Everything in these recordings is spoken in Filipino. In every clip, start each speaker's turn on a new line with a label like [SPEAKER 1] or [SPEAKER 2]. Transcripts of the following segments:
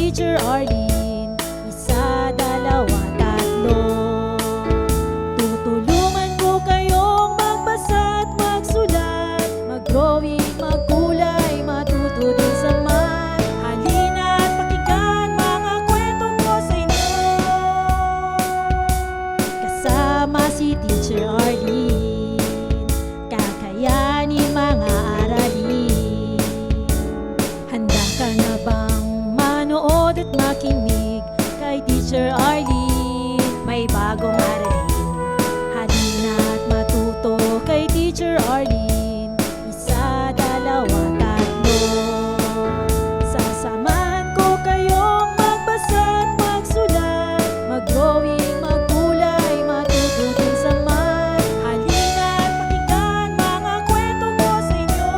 [SPEAKER 1] Teacher Arlene. Isa, dalawa, tatlo. Tutulungan ko kayong magbasa at magsulat, mag-drawing, magkulay, matuto din sa math. Halina at pakinggan mga kwentong ko sa inyo. Kasama si Teacher Arlene, kakayanin mga aralin. Handa ka na bang manood at makinig kay Teacher Arlene? May bagong aralin. Halina at matuto kay Teacher Arlene. Isa, dalawa, tatlo. Sasamahan ko kayong magbasa at magsulat, mag-drawing, magkulay, matuto din sa math. Halina at pakinggan mga kwento ko sa inyo.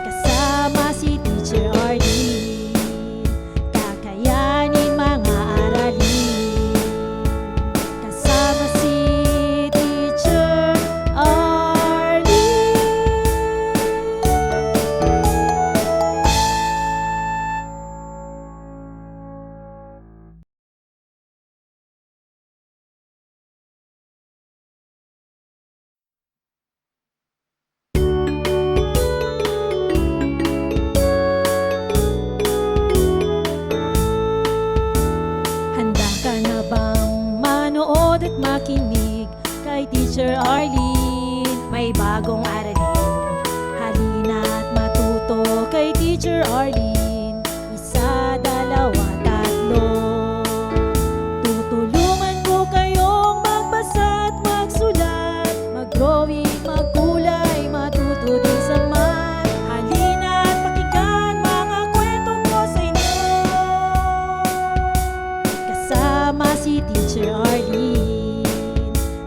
[SPEAKER 1] Kasama si Teacher Arlene, kakayanin mga aralin. Kasama si Teacher Arlene. Handa ka na bang manood at makinig kay Teacher Arlene? May bagong aralin. Halina at matuto kay Teacher Arlene. Isa, dalawa, tatlo. Tutulungan ko kayong magbasa at magsulat, mag-drawing, magkulay, matuto din sa math. Halina at pakinggan mga kwentong ko sa inyo. Kasama si Teacher Arlene,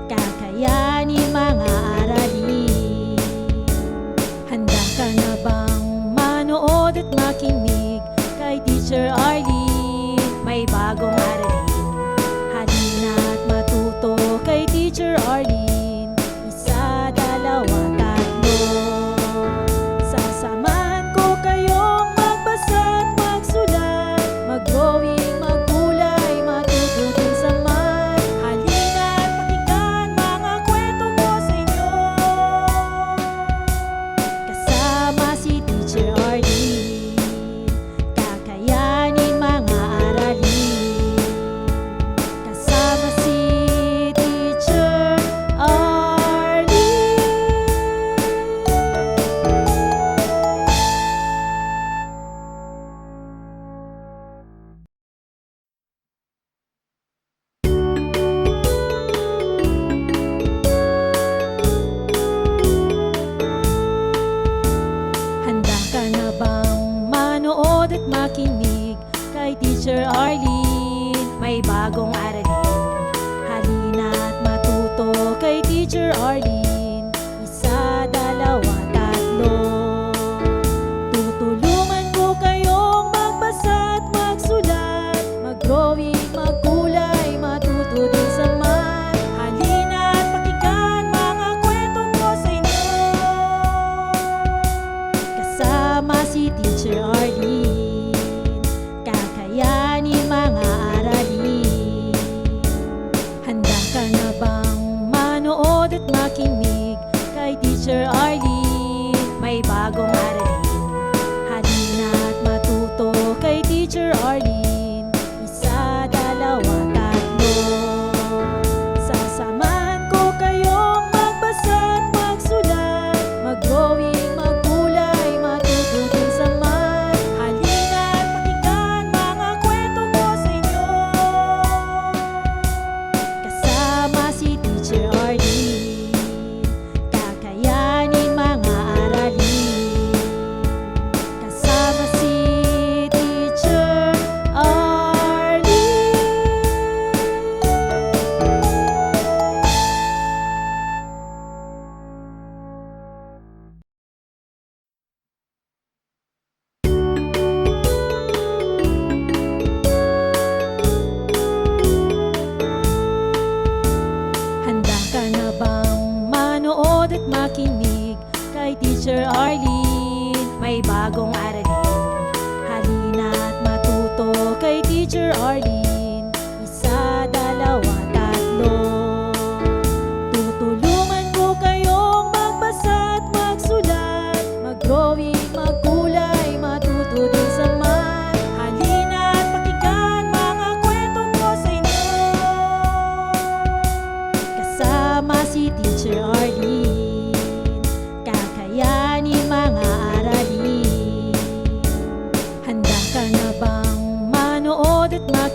[SPEAKER 1] kakayanin mga aralin. Handa ka na bang manood at makinig kay Teacher Arlene? May bagong aralin. Halina at matuto kay Teacher Arlene. Isa, dalawa, tatlo. Sasamahan ko kayong magbasa at magsulat, mag-drawing, magkulay, matuto din sa math. Halina at pakinggan mga kwento ko sa inyo. Kasama si Teacher Arlene, kakayanin mga aralin. Kasama si Teacher Arlene. Handa ka na bang manood at makinig kay Teacher Arlene? May bagong aralin. Halina at matuto kay Teacher Arlene. Isa, dalawa, tatlo. Tutulungan ko kayong magbasa at magsulat, mag-drawing, magkulay, matuto din sa math. Halina at pakinggan mga kwentong ko sa inyo. Kasama si Teacher Arlene, kakayanin mga aralin. Handa ka na bang manood at makinig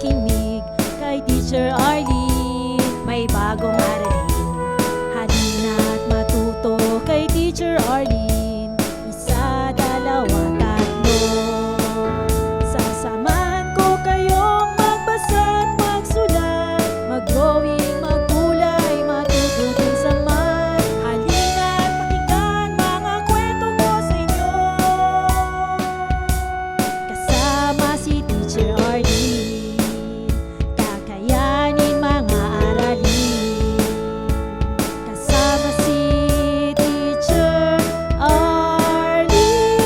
[SPEAKER 1] makinig kay Teacher Arlene. May bagong aralin. Halina't matuto kay Teacher Arlene. Isa, dalawa, tatlo. Sasamahan ko kayong magbasa at magsulat, mag-drawing, maggulay, matuto din sa math. Halina't pakinggan mga kwento ko sa inyo. Kasama si Teacher Arlene, kakayanin mga aralin. Kasama si Teacher Arlene.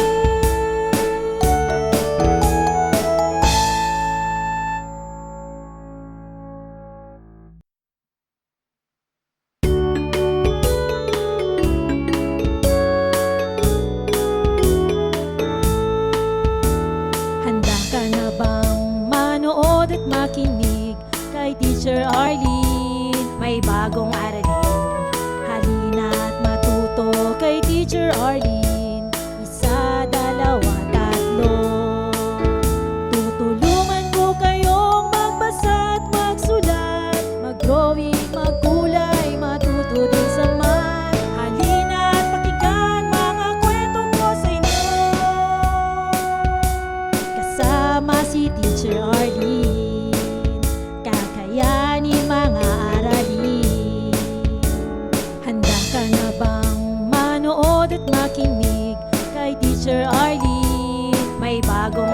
[SPEAKER 1] Handa ka na bang manood at makinig kay Teacher Arlene? May bagong aralin. Halina't matuto kay Teacher Arlene. Isa, dalawa, tatlo. Tutulungan ko kayong magbasa at magsulat, mag-drawing, magkulay, matuto din sa math. Halina't pakinggan mga kwento ko sa inyo. Kasama si Teacher Arlene, kakayanin mga aralin. Handa ka na bang manood at makinig kay Teacher Arlene? May bagong